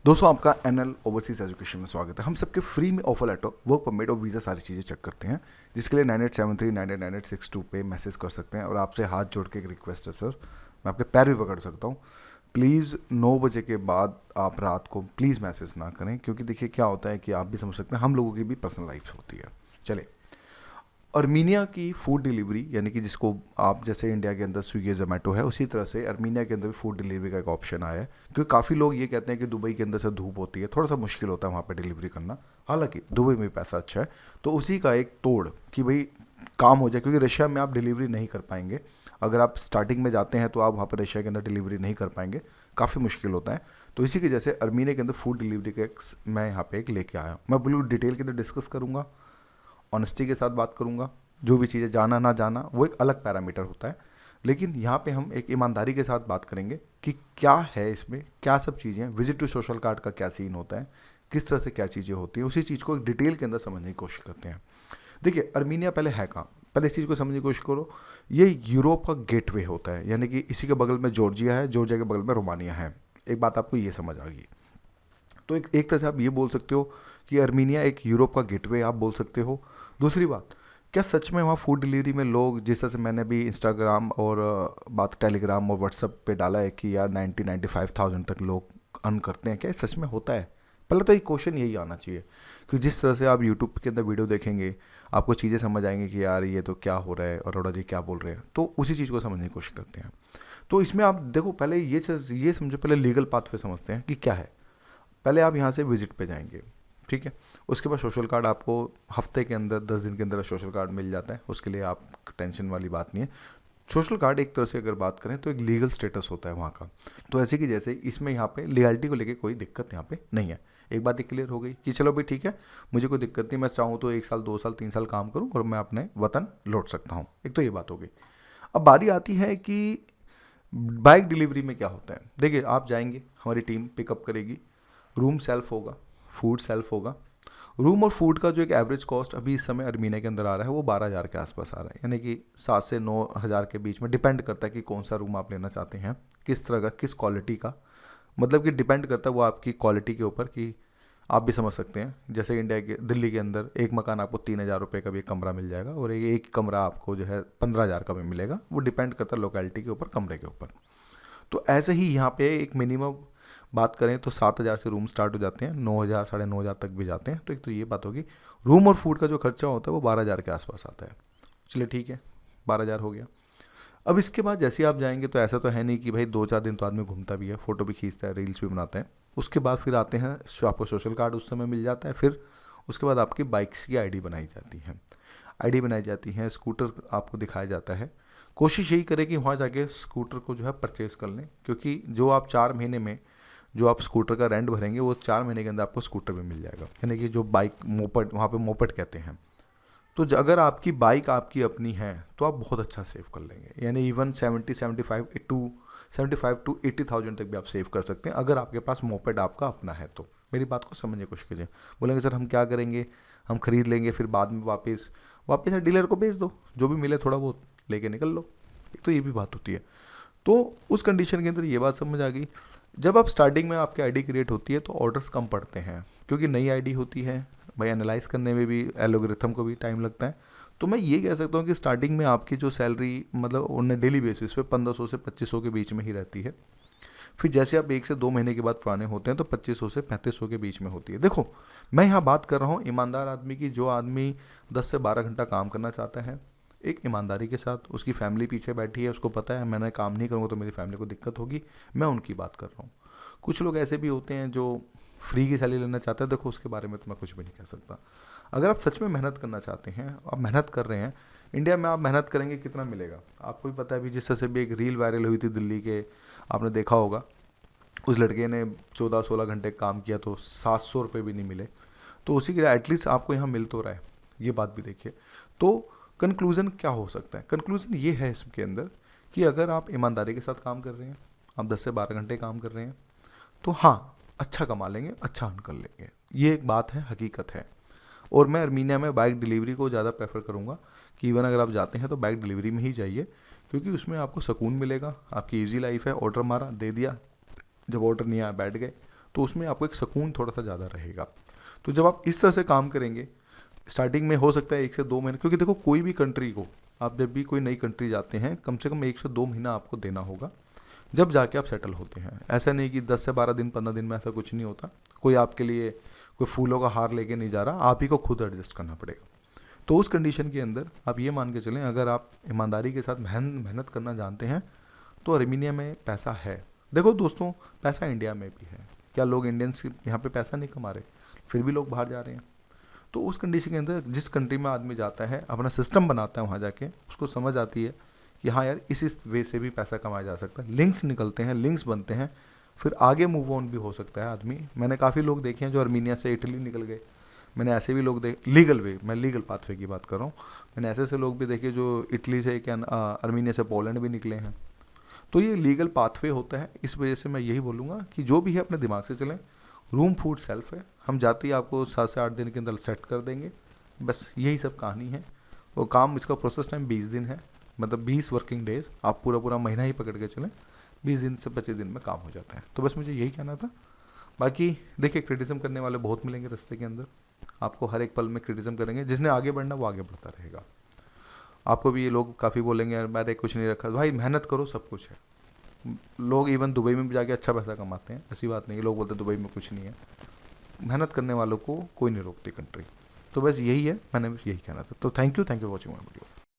दोस्तों आपका NL overseas education में स्वागत है। हम सबके फ्री में ऑफर लेटर, वर्क परमिट और वीज़ा सारी चीज़ें चेक करते हैं, जिसके लिए 9873989862 पे मैसेज कर सकते हैं। और आपसे हाथ जोड़ के एक रिक्वेस्ट है सर, मैं आपके पैर भी पकड़ सकता हूँ, प्लीज़ 9 बजे के बाद आप रात को प्लीज़ मैसेज ना करें, क्योंकि देखिए क्या होता है कि आप भी समझ सकते हैं, हम लोगों की भी पर्सनल लाइफ होती है। चलिए, अर्मीनिया की फूड डिलीवरी, यानी कि जिसको आप जैसे इंडिया के अंदर स्विगी जोमेटो है, उसी तरह से अर्मीनिया के अंदर भी फूड डिलीवरी का एक ऑप्शन आया है। क्योंकि काफ़ी लोग ये कहते हैं कि दुबई के अंदर से धूप होती है, थोड़ा सा मुश्किल होता है वहाँ पे डिलीवरी करना। हालांकि दुबई में भी पैसा अच्छा है, तो उसी का एक तोड़ कि भाई काम हो जाए, क्योंकि रशिया में आप डिलीवरी नहीं कर पाएंगे। अगर आप स्टार्टिंग में जाते हैं तो आप वहाँ पर रशिया के अंदर डिलीवरी नहीं कर पाएंगे, काफ़ी मुश्किल होता है। तो इसी की जैसे अर्मीनिया के अंदर फूड डिलीवरी का एक मैं यहाँ पे एक लेके आया हूँ। मैं बिल्कुल डिटेल के अंदर डिस्कस करूँगा, ऑनेस्टी के साथ बात करूंगा। जो भी चीज़ें जाना ना जाना वो एक अलग पैरामीटर होता है, लेकिन यहाँ पे हम एक ईमानदारी के साथ बात करेंगे कि क्या है इसमें, क्या सब चीज़ें, विजिट टू सोशल कार्ड का क्या सीन होता है, किस तरह से क्या चीज़ें होती हैं, उसी चीज़ को एक डिटेल के अंदर समझने की कोशिश करते हैं। देखिए, अर्मीनिया पहले है कहाँ, पहले इस चीज़ को समझने की कोशिश करो। ये यूरोप का गेटवे होता है, यानी कि इसी के बगल में जॉर्जिया है, जॉर्जिया के बगल में रोमानिया है। एक बात आपको ये समझ आ गई। तो एक तरह से आप ये बोल सकते हो कि अर्मीनिया एक यूरोप का गेटवे आप बोल सकते हो। दूसरी बात, क्या सच में वहाँ फूड डिलीवरी में लोग, जिस तरह से मैंने भी इंस्टाग्राम और बात टेलीग्राम और व्हाट्सएप पे डाला है कि यार 90-95,000 तक लोग अर्न करते हैं, क्या ये सच में होता है? पहले तो एक क्वेश्चन यही आना चाहिए, क्योंकि जिस तरह से आप यूट्यूब के अंदर वीडियो देखेंगे आपको चीज़ें समझ आएंगी कि यार ये तो क्या हो रहा है, अरोड़ा जी क्या बोल रहे हैं, तो उसी चीज़ को समझने की कोशिश करते हैं। तो इसमें आप देखो, पहले ये समझो, पहले लीगल पाथ पे समझते हैं कि क्या है। पहले आप यहाँ से विजिट पे जाएंगे, ठीक है। उसके बाद सोशल कार्ड आपको हफ्ते के अंदर 10 दिन के अंदर सोशल कार्ड मिल जाता है, उसके लिए आप टेंशन वाली बात नहीं है। सोशल कार्ड एक तरह से अगर बात करें तो एक लीगल स्टेटस होता है वहाँ का। तो ऐसे कि जैसे इसमें यहाँ पे लीगलिटी को लेके कोई दिक्कत यहाँ पे नहीं है। एक बात क्लियर हो गई कि चलो भाई ठीक है, मुझे कोई दिक्कत नहीं, मैं चाहूँ तो 1 साल 2 साल 3 साल काम करूँ और मैं अपने वतन लौट सकता हूँ। एक तो ये बात हो गई। अब बारी आती है कि बाइक डिलीवरी में क्या होता है। देखिए, आप जाएंगे, हमारी टीम पिकअप करेगी, रूम सेल्फ होगा, फूड सेल्फ होगा। रूम और फूड का जो एक एवरेज कॉस्ट अभी इस समय अर्मीनिया के अंदर आ रहा है वो 12,000 के आसपास आ रहा है, यानी कि 7 से 9,000 के बीच में। डिपेंड करता है कि कौन सा रूम आप लेना चाहते हैं, किस तरह का, किस क्वालिटी का, मतलब कि डिपेंड करता है वो आपकी क्वालिटी के ऊपर। कि आप भी समझ सकते हैं, जैसे इंडिया के दिल्ली के अंदर एक मकान आपको 3,000 रुपये का भी एक कमरा मिल जाएगा, और एक कमरा आपको जो है 15,000 का भी मिलेगा। वो डिपेंड करता है लोकेलिटी के ऊपर, कमरे के ऊपर। तो ऐसे ही यहाँ पे एक मिनिमम बात करें तो 7,000 से रूम स्टार्ट हो जाते हैं, 9,000 9,500 तक भी जाते हैं। तो एक तो ये बात होगी। रूम और फूड का जो खर्चा होता है वो 12,000 के आसपास आता है। चलिए ठीक है, 12,000 हो गया। अब इसके बाद जैसे आप जाएंगे तो ऐसा तो है नहीं कि भाई 2-4 दिन तो आदमी घूमता भी है, फ़ोटो भी खींचता है, रील्स भी बनाता है। उसके बाद फिर आते हैं, आपको सोशल कार्ड उस समय मिल जाता है। फिर उसके बाद आपकी बाइक्स की आईडी बनाई जाती है, आईडी बनाई जाती है, स्कूटर आपको दिखाया जाता है। कोशिश यही करें कि वहाँ जाके स्कूटर को जो है परचेज कर लें, क्योंकि जो आप 4 महीने में जो आप स्कूटर का रेंट भरेंगे वो 4 महीने के अंदर आपको स्कूटर भी मिल जाएगा, यानी कि जो बाइक मोपेड, वहाँ पे मोपेड कहते हैं। तो अगर आपकी बाइक आपकी अपनी है तो आप बहुत अच्छा सेव कर लेंगे, यानी इवन 75 टू 80,000 तक भी आप सेव कर सकते हैं अगर आपके पास मोपेड आपका अपना है तो। मेरी बात को समझने की कोशिश कीजिए। बोलेंगे सर हम क्या करेंगे, हम खरीद लेंगे फिर बाद में वापस वापस डीलर को बेच दो, जो भी मिले थोड़ा बहुत लेके निकल लो। एक तो ये भी बात होती है। तो उस कंडीशन के अंदर ये बात समझ आ गई। जब आप स्टार्टिंग में आपकी आईडी क्रिएट होती है तो ऑर्डर्स कम पड़ते हैं, क्योंकि नई आईडी होती है भाई, एनालाइज करने में भी एल्गोरिथम को भी टाइम लगता है। तो मैं ये कह सकता हूँ कि स्टार्टिंग में आपकी जो सैलरी मतलब उन्हें डेली बेसिस पे 1,500 से 2,500 के बीच में ही रहती है। फिर जैसे आप 1 से 2 महीने के बाद पुराने होते हैं तो 2,500 से 3,500 के बीच में होती है। देखो, मैं यहाँ बात कर रहा हूँ ईमानदार आदमी की, जो आदमी 10 से 12 घंटा काम करना चाहता है एक ईमानदारी के साथ, उसकी फैमिली पीछे बैठी है, उसको पता है मैंने काम नहीं करूँगा तो मेरी फैमिली को दिक्कत होगी, मैं उनकी बात कर रहा हूँ। कुछ लोग ऐसे भी होते हैं जो फ्री की सैलरी लेना चाहते हैं, देखो उसके बारे में तो मैं कुछ भी नहीं कह सकता। अगर आप सच में मेहनत करना चाहते हैं, आप मेहनत कर रहे हैं, इंडिया में आप मेहनत करेंगे कितना मिलेगा आपको भी पता है। अभी जिस तरह से भी एक रील वायरल हुई थी दिल्ली के, आपने देखा होगा, उस लड़के ने 14-16 घंटे काम किया तो 700 रुपये भी नहीं मिले। तो उसी के एटलीस्ट आपको यहाँ मिल तो रहा है, ये बात भी देखिए। तो कंक्लूज़न क्या हो सकता है? कंक्लूज़न ये है इसके अंदर कि अगर आप ईमानदारी के साथ काम कर रहे हैं, आप 10 से 12 घंटे काम कर रहे हैं, तो हाँ अच्छा कमा लेंगे, अच्छा अर्न कर लेंगे। ये एक बात है, हकीकत है। और मैं अर्मीनिया में बाइक डिलीवरी को ज़्यादा प्रेफर करूँगा कि इवन अगर आप जाते हैं तो बाइक डिलीवरी में ही जाइए, क्योंकि उसमें आपको सुकून मिलेगा, आपकी इजी लाइफ है। ऑर्डर मारा, दे दिया, जब ऑर्डर नहीं आया बैठ गए। तो उसमें आपको एक सुकून थोड़ा सा ज़्यादा रहेगा। तो जब आप इस तरह से काम करेंगे, स्टार्टिंग में हो सकता है 1 से 2 महीने, क्योंकि देखो कोई भी कंट्री को आप जब भी कोई नई कंट्री जाते हैं कम से कम 1 से 2 महीना आपको देना होगा, जब जाके आप सेटल होते हैं। ऐसा नहीं कि 10 से 12 दिन 15 दिन में, ऐसा कुछ नहीं होता। कोई आपके लिए कोई फूलों का हार लेके नहीं जा रहा, आप ही को खुद एडजस्ट करना पड़ेगा। तो उस कंडीशन के अंदर आप ये मान के चलें, अगर आप ईमानदारी के साथ मेहनत करना जानते हैं तो अर्मीनिया में पैसा है। देखो दोस्तों, पैसा इंडिया में भी है। क्या लोग इंडियंस यहाँ पे पैसा नहीं कमा रहे, फिर भी लोग बाहर जा रहे हैं। तो उस कंडीशन के अंदर जिस कंट्री में आदमी जाता है, अपना सिस्टम बनाता है, वहाँ जाके उसको समझ आती है कि हाँ यार इस वे से भी पैसा कमाया जा सकता है। लिंक्स निकलते हैं, लिंक्स बनते हैं, फिर आगे मूव ऑन भी हो सकता है आदमी। मैंने काफ़ी लोग देखे हैं जो अर्मीनिया से इटली निकल गए। मैंने ऐसे भी लोग देखे लीगल वे, मैं लीगल पाथवे की बात कर रहा हूँ। मैंने ऐसे ऐसे लोग भी देखे जो इटली से क्या अर्मीनिया से पोलैंड भी निकले हैं। तो ये लीगल पाथवे होता है। इस वजह से मैं यही बोलूँगा कि जो भी है अपने दिमाग से चलें। रूम फूड सेल्फ है, हम जाते ही आपको 7 से 8 दिन के अंदर सेट कर देंगे। बस यही सब कहानी है। वो काम, इसका प्रोसेस टाइम 20 दिन है, मतलब 20 वर्किंग डेज। आप पूरा पूरा महीना ही पकड़ के चलें, 20 दिन से 25 दिन में काम हो जाता है। तो बस मुझे यही कहना था। बाकी देखिए, क्रिटिसिज्म करने वाले बहुत मिलेंगे रास्ते के अंदर, आपको हर एक पल में क्रिटिसिज्म करेंगे। जिसने आगे बढ़ना वो आगे बढ़ता रहेगा। आपको भी ये लोग काफ़ी बोलेंगे यार मैंने कुछ नहीं रखा। भाई मेहनत करो, सब कुछ है। लोग इवन दुबई में भी जाके अच्छा पैसा कमाते हैं, ऐसी बात नहीं है। लोग बोलते हैं दुबई में कुछ नहीं है। मेहनत करने वालों को कोई नहीं रोकती कंट्री। तो बस यही है, मैंने बस यही कहना था। तो thank you for watching my video.